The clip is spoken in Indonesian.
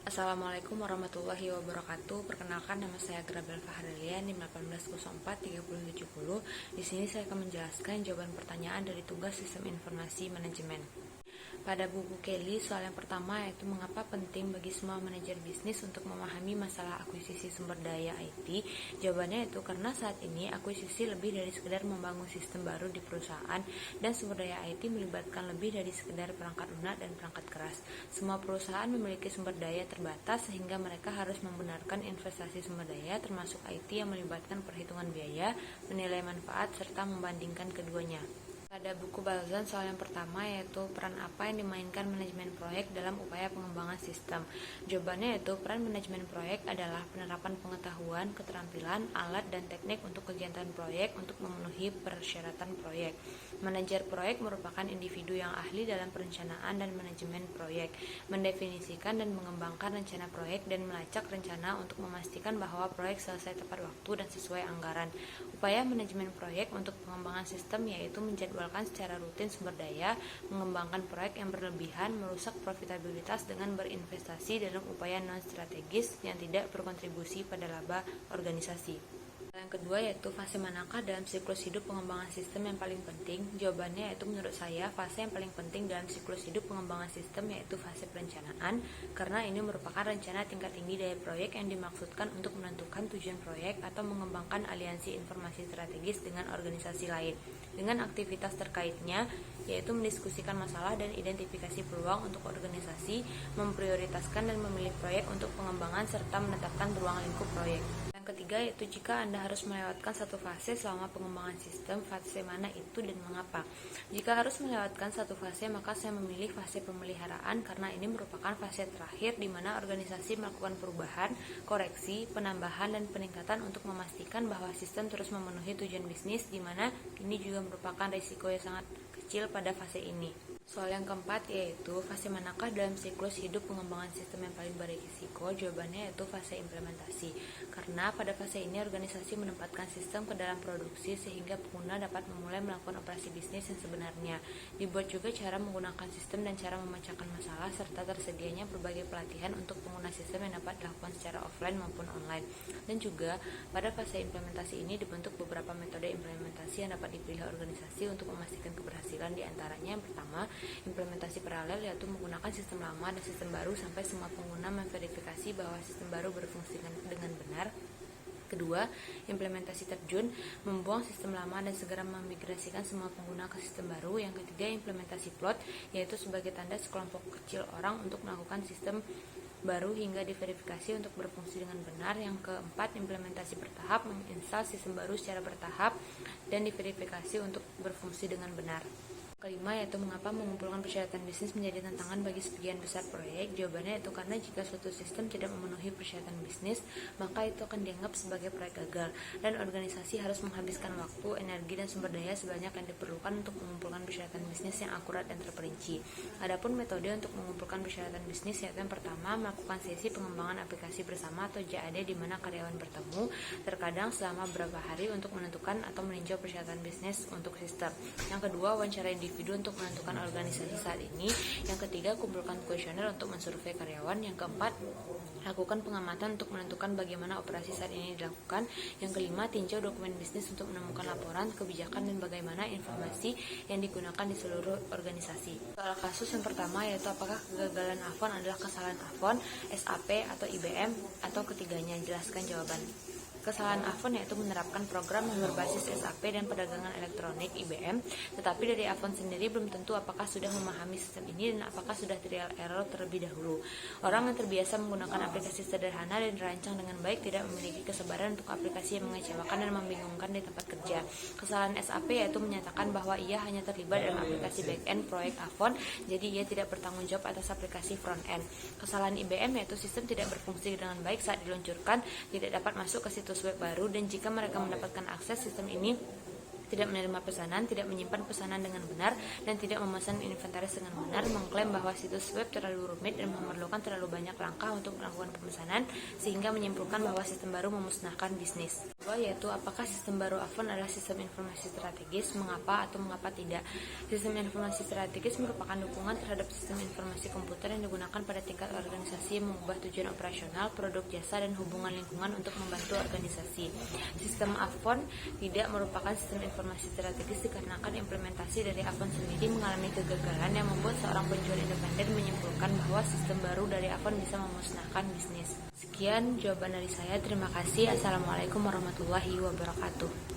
Assalamualaikum warahmatullahi wabarakatuh. Perkenalkan, nama saya Grabel Fahrilian, NIM 18043070. Di sini saya akan menjelaskan jawaban pertanyaan dari tugas Sistem Informasi Manajemen. Pada buku Kelly, soal yang pertama yaitu mengapa penting bagi semua manajer bisnis untuk memahami masalah akuisisi sumber daya IT. Jawabannya itu karena saat ini akuisisi lebih dari sekedar membangun sistem baru di perusahaan, dan sumber daya IT melibatkan lebih dari sekedar perangkat lunak dan perangkat keras. Semua perusahaan memiliki sumber daya terbatas sehingga mereka harus membenarkan investasi sumber daya termasuk IT yang melibatkan perhitungan biaya, menilai manfaat, serta membandingkan keduanya. Pada buku Balzan, soal yang pertama yaitu peran apa yang dimainkan manajemen proyek dalam upaya pengembangan sistem. Jawabannya yaitu peran manajemen proyek adalah penerapan pengetahuan, keterampilan, alat, dan teknik untuk kegiatan proyek untuk memenuhi persyaratan proyek. Manajer proyek merupakan individu yang ahli dalam perencanaan dan manajemen proyek, mendefinisikan dan mengembangkan rencana proyek dan melacak rencana untuk memastikan bahwa proyek selesai tepat waktu dan sesuai anggaran. Upaya manajemen proyek untuk pengembangan sistem yaitu menjadwalkan secara rutin sumber daya, mengembangkan proyek yang berlebihan, merusak profitabilitas dengan berinvestasi dalam upaya non-strategis yang tidak berkontribusi pada laba organisasi. Yang kedua yaitu fase manakah dalam siklus hidup pengembangan sistem yang paling penting? Jawabannya yaitu menurut saya fase yang paling penting dalam siklus hidup pengembangan sistem yaitu fase perencanaan, karena ini merupakan rencana tingkat tinggi dari proyek yang dimaksudkan untuk menentukan tujuan proyek atau mengembangkan aliansi informasi strategis dengan organisasi lain. Dengan aktivitas terkaitnya yaitu mendiskusikan masalah dan identifikasi peluang untuk organisasi, memprioritaskan dan memilih proyek untuk pengembangan serta menetapkan ruang lingkup proyek. Ketiga yaitu jika Anda harus melewatkan satu fase selama pengembangan sistem, fase mana itu dan mengapa. Jika harus melewatkan satu fase, maka saya memilih fase pemeliharaan karena ini merupakan fase terakhir di mana organisasi melakukan perubahan, koreksi, penambahan, dan peningkatan untuk memastikan bahwa sistem terus memenuhi tujuan bisnis, di mana ini juga merupakan risiko yang sangat kecil pada fase ini. Soal yang keempat yaitu fase manakah dalam siklus hidup pengembangan sistem yang paling berisiko? Jawabannya yaitu fase implementasi. Karena pada fase ini organisasi menempatkan sistem ke dalam produksi sehingga pengguna dapat memulai melakukan operasi bisnis yang sebenarnya. Dibuat juga cara menggunakan sistem dan cara memecahkan masalah serta tersedianya berbagai pelatihan untuk pengguna sistem yang dapat dilakukan secara offline maupun online. Dan juga pada fase implementasi ini dibentuk beberapa metode implementasi yang dapat dipilih organisasi untuk memastikan keberhasilan. Di antaranya yang pertama, implementasi paralel yaitu menggunakan sistem lama dan sistem baru sampai semua pengguna memverifikasi bahwa sistem baru berfungsi dengan benar. Kedua, implementasi terjun, membuang sistem lama dan segera memigrasikan semua pengguna ke sistem baru. Yang ketiga, implementasi plot, yaitu sebagai tanda sekelompok kecil orang untuk melakukan sistem baru hingga diverifikasi untuk berfungsi dengan benar. Yang keempat, implementasi bertahap, menginstal sistem baru secara bertahap dan diverifikasi untuk berfungsi dengan benar. Kelima yaitu mengapa mengumpulkan persyaratan bisnis menjadi tantangan bagi sebagian besar proyek. Jawabannya itu karena jika suatu sistem tidak memenuhi persyaratan bisnis, maka itu akan dianggap sebagai proyek gagal, dan organisasi harus menghabiskan waktu, energi, dan sumber daya sebanyak yang diperlukan untuk mengumpulkan persyaratan bisnis yang akurat dan terperinci. Adapun metode untuk mengumpulkan persyaratan bisnis yaitu yang pertama, melakukan sesi pengembangan aplikasi bersama atau JAD di mana karyawan bertemu, terkadang selama beberapa hari untuk menentukan atau meninjau persyaratan bisnis untuk sistem. Yang kedua, wawancara individu untuk menentukan organisasi saat ini. Yang ketiga, kumpulkan kuesioner untuk mensurvei karyawan. Yang keempat, lakukan pengamatan untuk menentukan bagaimana operasi saat ini dilakukan. Yang kelima, tinjau dokumen bisnis untuk menemukan laporan, kebijakan, dan bagaimana informasi yang digunakan di seluruh organisasi. Soal kasus yang pertama yaitu apakah kegagalan Avon adalah kesalahan Avon, SAP, atau IBM, atau ketiganya? Jelaskan jawaban. Kesalahan Avon yaitu menerapkan program yang berbasis SAP dan perdagangan elektronik IBM, tetapi dari Avon sendiri belum tentu apakah sudah memahami sistem ini dan apakah sudah trial error terlebih dahulu. Orang yang terbiasa menggunakan aplikasi sederhana dan dirancang dengan baik tidak memiliki kesabaran untuk aplikasi yang mengecewakan dan membingungkan di tempat kerja. Kesalahan SAP yaitu menyatakan bahwa ia hanya terlibat dalam aplikasi back-end proyek Avon, jadi ia tidak bertanggung jawab atas aplikasi front-end. Kesalahan IBM yaitu sistem tidak berfungsi dengan baik saat diluncurkan, tidak dapat masuk ke situs web baru, dan jika mereka mendapatkan akses sistem ini tidak menerima pesanan, tidak menyimpan pesanan dengan benar, dan tidak memesan inventaris dengan benar, mengklaim bahwa situs web terlalu rumit dan memerlukan terlalu banyak langkah untuk melakukan pemesanan, sehingga menyimpulkan bahwa sistem baru memusnahkan bisnis. Yaitu apakah sistem baru Avon adalah sistem informasi strategis, mengapa atau mengapa tidak. Sistem informasi strategis merupakan dukungan terhadap sistem informasi komputer yang digunakan pada tingkat organisasi yang mengubah tujuan operasional, produk jasa, dan hubungan lingkungan untuk membantu organisasi. Sistem Avon tidak merupakan sistem informasi strategis dikarenakan implementasi dari Avon sendiri mengalami kegagalan yang membuat seorang penjual independen menyimpulkan bahwa sistem baru dari Avon bisa memusnahkan bisnis. Sekian jawaban dari saya. Terima kasih. Assalamualaikum warahmatullahi wabarakatuh.